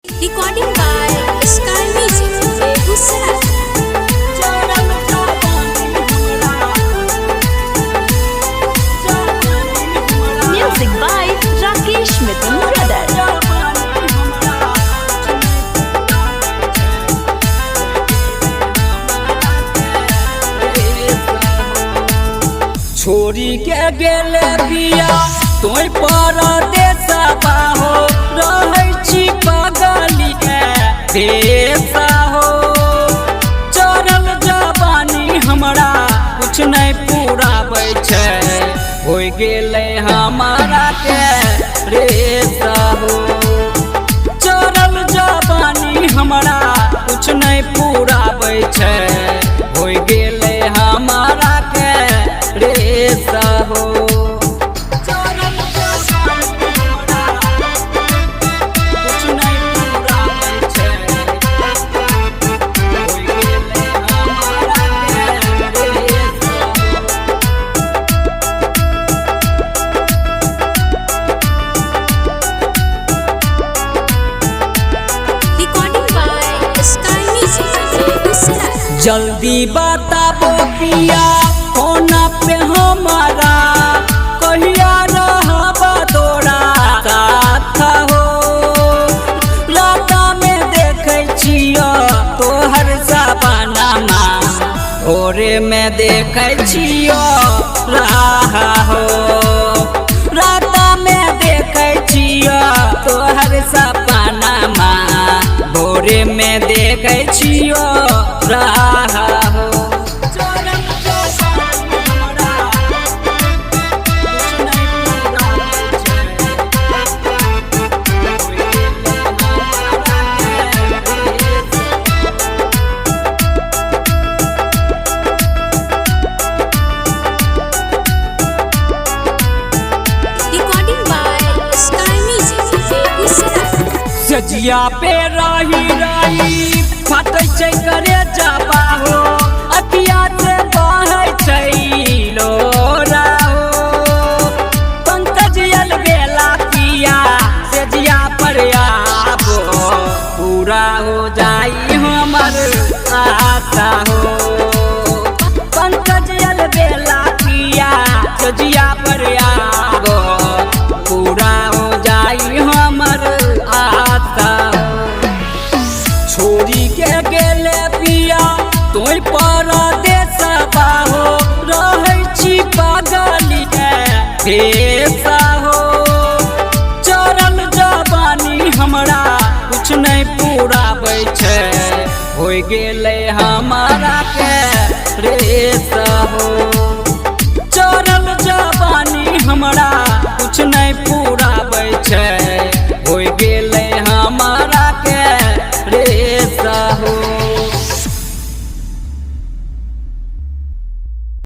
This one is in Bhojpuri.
Recording by Sky Music, Begusaray. Music by Rakesh Mithun Brother. छोरी के गेले बिया तोय परदेसबा हो रहै छी पगली के देशा हो चढ़ल जवानी हमरा कुछ नहीं पूराबै छै होय गेलै हमारा के रेसा हो चढ़ल जवानी हमरा कुछ नहीं पूराबै छै होय गेलै हमारा के रेसा हो Recording by Sky Music, Begusaray. जल्दी बताबो पिया होना पे हमारा कहिया रहबा तोरा साथ हो राता में देखै छियो तोहर सपनामा भोरे में देखै छियो राह हो राता में देखै छियो तोहर सपनामा भोरे में देखै छियो राह हो Recording by Sky Music, Begusaray. सजिया पे रही फटै छै करे जाबा हो अतिया से बहै छै लोरा हो पंकज अलबेला पिया सजिया पर आबो पूरा हो जाई हमर आशा हो पंकज अलबेला पिया सजिया पर आबो पूरा हो जाई हमर आशा छोरी के गेले पिया तोय परदेसबा हो रहै छी पगली के देशा हो चढ़ल जवानी हमरा कुछ नहीं पूराबै छै होय गेलै हमारा के